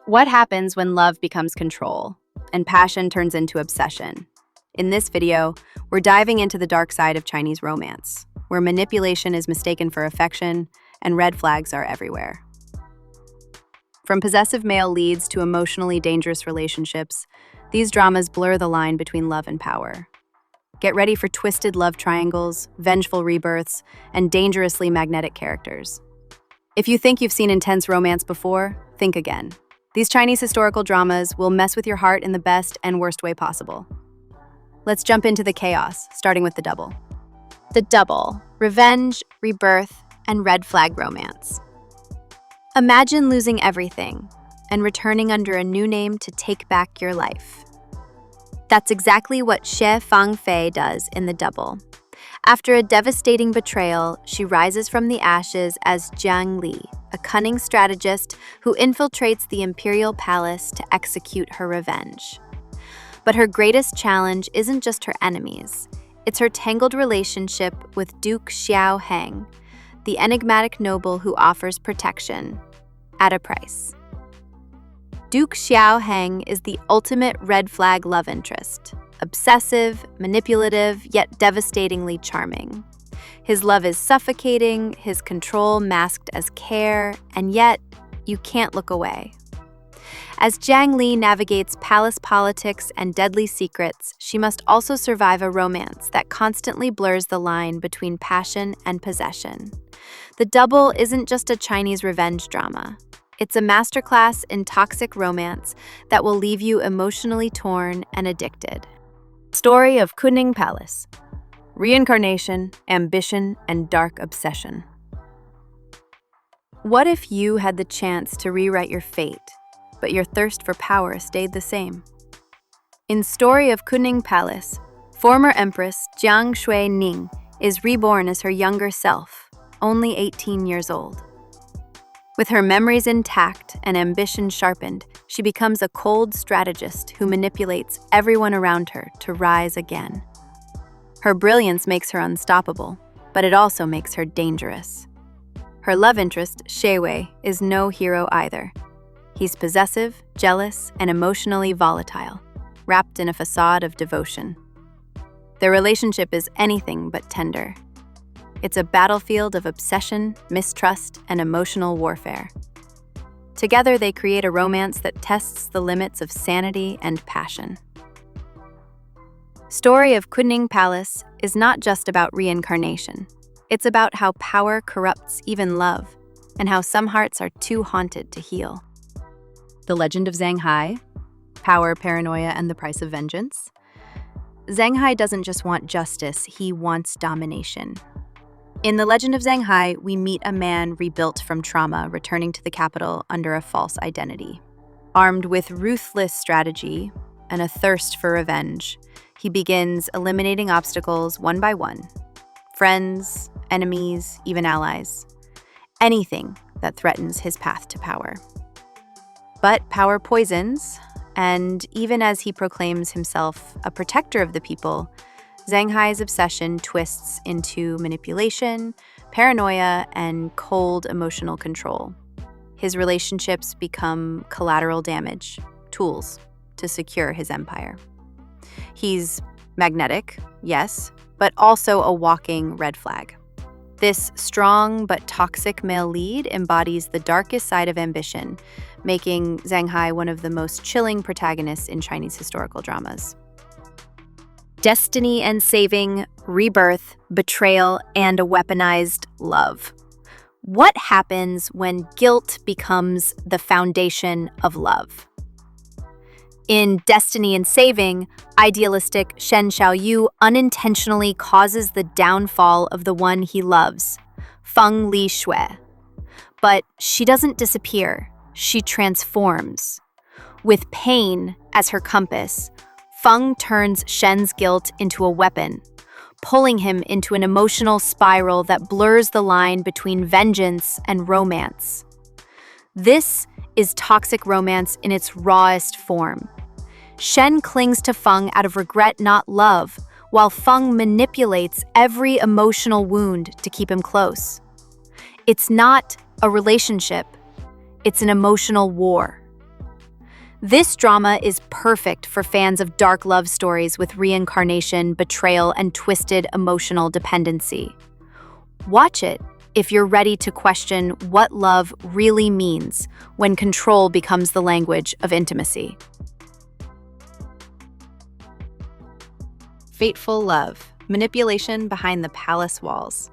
What happens when love becomes control and passion turns into obsession? In this video, we're diving into the dark side of Chinese romance, where manipulation is mistaken for affection and red flags are everywhere. From possessive male leads to emotionally dangerous relationships, these dramas blur the line between love and power. Get ready for twisted love triangles, vengeful rebirths, and dangerously magnetic characters. If you think you've seen intense romance before, think again. These Chinese historical dramas will mess with your heart in the best and worst way possible. Let's jump into the chaos, starting with the double. The double: revenge, rebirth, and red flag romance. Imagine losing everything and returning under a new name to take back your life. That's exactly what Xie Fangfei does in the double. After a devastating betrayal, she rises from the ashes as Zhang Li, a cunning strategist who infiltrates the imperial palace to execute her revenge. But her greatest challenge isn't just her enemies. It's her tangled relationship with Duke Xiao Heng, the enigmatic noble who offers protection at a price. Duke Xiao Heng is the ultimate red flag love interest. Obsessive, manipulative, yet devastatingly charming. His love is suffocating, his control masked as care, and yet you can't look away. As Zhang Li navigates palace politics and deadly secrets, she must also survive a romance that constantly blurs the line between passion and possession. The double isn't just a Chinese revenge drama. It's a masterclass in toxic romance that will leave you emotionally torn and addicted. Story of Kunning Palace. Reincarnation, ambition, and dark obsession. What if you had the chance to rewrite your fate, but your thirst for power stayed the same? In Story of Kunning Palace, former Empress Jiang Shui Ning is reborn as her younger self, only 18 years old. With her memories intact and ambition sharpened, she becomes a cold strategist who manipulates everyone around her to rise again. Her brilliance makes her unstoppable, but it also makes her dangerous. Her love interest, Xie Wei, is no hero either. He's possessive, jealous, and emotionally volatile, wrapped in a facade of devotion. Their relationship is anything but tender. It's a battlefield of obsession, mistrust, and emotional warfare. Together, they create a romance that tests the limits of sanity and passion. Story of Kunning Palace is not just about reincarnation. It's about how power corrupts even love, and how some hearts are too haunted to heal. The Legend of Zang Hai, Power, Paranoia, and the Price of Vengeance. Zang Hai doesn't just want justice, he wants domination. In The Legend of Zang Hai, we meet a man rebuilt from trauma returning to the capital under a false identity. Armed with ruthless strategy and a thirst for revenge, he begins eliminating obstacles one by one. Friends, enemies, even allies. Anything that threatens his path to power. But power poisons, and even as he proclaims himself a protector of the people, Zang Hai's obsession twists into manipulation, paranoia, and cold emotional control. His relationships become collateral damage, tools to secure his empire. He's magnetic, yes, but also a walking red flag. This strong but toxic male lead embodies the darkest side of ambition, making Zang Hai one of the most chilling protagonists in Chinese historical dramas. Destiny and saving, rebirth, betrayal, and a weaponized love. What happens when guilt becomes the foundation of love? In Destiny and Saving, idealistic Shen Xiaoyu unintentionally causes the downfall of the one he loves, Feng Li Shui. But she doesn't disappear, she transforms. With pain as her compass, Feng turns Shen's guilt into a weapon, pulling him into an emotional spiral that blurs the line between vengeance and romance. This is toxic romance in its rawest form. Shen clings to Feng out of regret, not love, while Feng manipulates every emotional wound to keep him close. It's not a relationship, it's an emotional war. This drama is perfect for fans of dark love stories with reincarnation, betrayal, and twisted emotional dependency. Watch it if you're ready to question what love really means when control becomes the language of intimacy. Fateful love, manipulation behind the palace walls.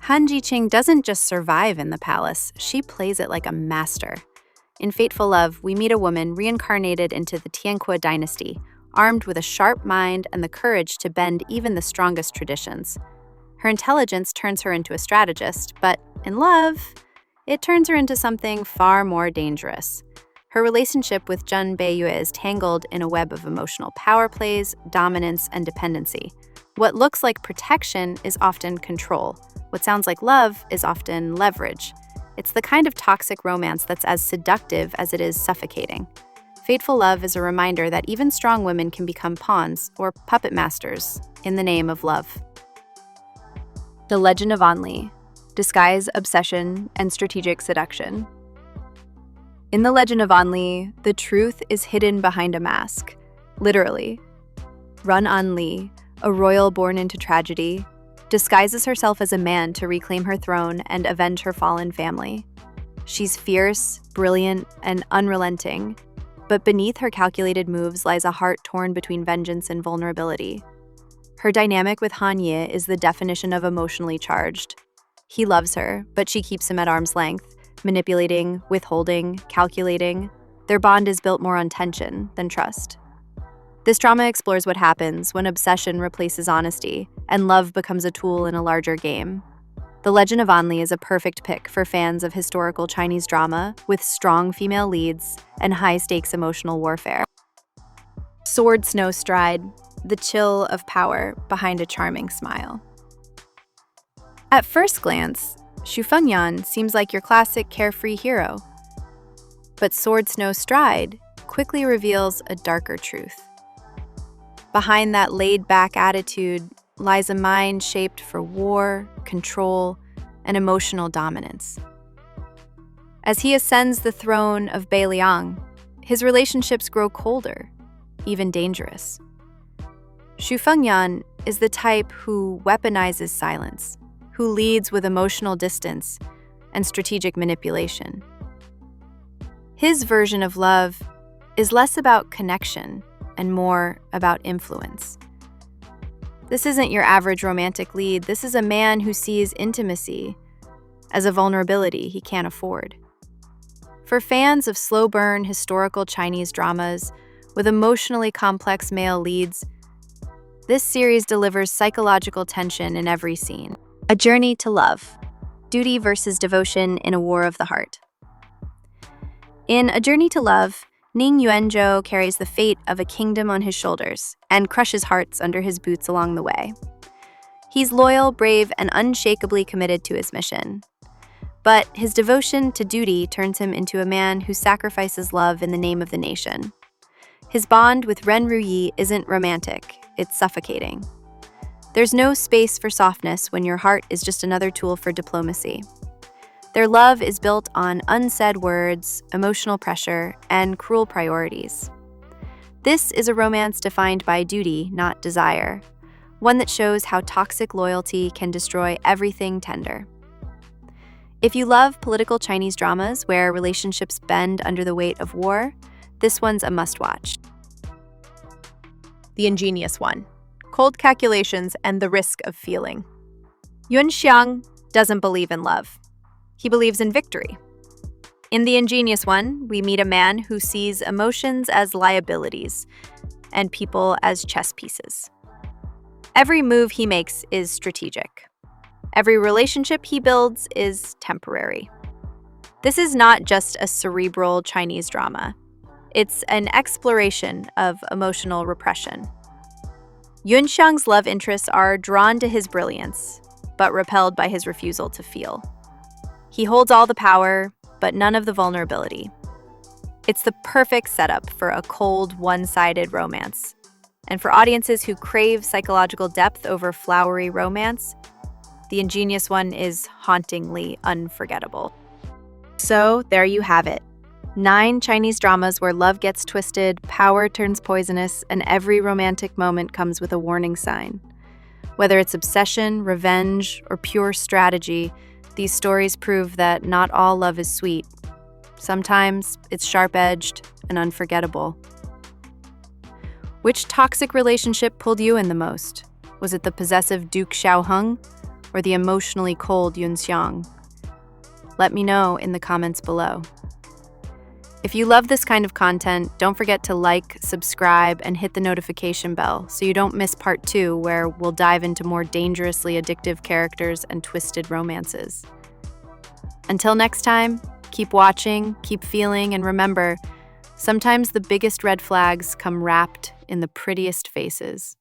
Han Ji-ching doesn't just survive in the palace, she plays it like a master. In Fateful Love, we meet a woman reincarnated into the Tianque dynasty, armed with a sharp mind and the courage to bend even the strongest traditions. Her intelligence turns her into a strategist, but in love, it turns her into something far more dangerous. Her relationship with Zhun Beiyue is tangled in a web of emotional power plays, dominance, and dependency. What looks like protection is often control. What sounds like love is often leverage. It's the kind of toxic romance that's as seductive as it is suffocating. Fateful Love is a reminder that even strong women can become pawns or puppet masters in the name of love. The Legend of Anle, disguise, obsession, and strategic seduction. In The Legend of Anle, the truth is hidden behind a mask. Literally. Run Anle, a royal born into tragedy, disguises herself as a man to reclaim her throne and avenge her fallen family. She's fierce, brilliant, and unrelenting, but beneath her calculated moves lies a heart torn between vengeance and vulnerability. Her dynamic with Han Ye is the definition of emotionally charged. He loves her, but she keeps him at arm's length, manipulating, withholding, calculating. Their bond is built more on tension than trust. This drama explores what happens when obsession replaces honesty and love becomes a tool in a larger game. The Legend of Anle is a perfect pick for fans of historical Chinese drama with strong female leads and high-stakes emotional warfare. Sword Snow Stride, the chill of power behind a charming smile. At first glance, Xu Fengyan seems like your classic carefree hero. But Sword Snow Stride quickly reveals a darker truth. Behind that laid-back attitude lies a mind shaped for war, control, and emotional dominance. As he ascends the throne of Beiliang, his relationships grow colder, even dangerous. Xu Fengyan is the type who weaponizes silence, who leads with emotional distance and strategic manipulation. His version of love is less about connection and more about influence. This isn't your average romantic lead. This is a man who sees intimacy as a vulnerability he can't afford. For fans of slow-burn historical Chinese dramas with emotionally complex male leads, this series delivers psychological tension in every scene. A journey to love, duty versus devotion in a war of the heart. In A Journey to Love, Ning Yuanzhou carries the fate of a kingdom on his shoulders and crushes hearts under his boots along the way. He's loyal, brave, and unshakably committed to his mission. But his devotion to duty turns him into a man who sacrifices love in the name of the nation. His bond with Ren Ruyi isn't romantic, it's suffocating. There's no space for softness when your heart is just another tool for diplomacy. Their love is built on unsaid words, emotional pressure, and cruel priorities. This is a romance defined by duty, not desire, one that shows how toxic loyalty can destroy everything tender. If you love political Chinese dramas where relationships bend under the weight of war, this one's a must-watch. The Ingenious One. Cold calculations and the risk of feeling. Yun Xiang doesn't believe in love. He believes in victory. In The Ingenious One, we meet a man who sees emotions as liabilities and people as chess pieces. Every move he makes is strategic. Every relationship he builds is temporary. This is not just a cerebral Chinese drama. It's an exploration of emotional repression. Yun Xiang's love interests are drawn to his brilliance, but repelled by his refusal to feel. He holds all the power, but none of the vulnerability. It's the perfect setup for a cold, one-sided romance. And for audiences who crave psychological depth over flowery romance, The Ingenious One is hauntingly unforgettable. So there you have it. 9 Chinese dramas where love gets twisted, power turns poisonous, and every romantic moment comes with a warning sign. Whether it's obsession, revenge, or pure strategy, these stories prove that not all love is sweet. Sometimes it's sharp-edged and unforgettable. Which toxic relationship pulled you in the most? Was it the possessive Duke Xiaoheng or the emotionally cold Yun Xiang? Let me know in the comments below. If you love this kind of content, don't forget to like, subscribe, and hit the notification bell so you don't miss part 2, where we'll dive into more dangerously addictive characters and twisted romances. Until next time, keep watching, keep feeling, and remember, sometimes the biggest red flags come wrapped in the prettiest faces.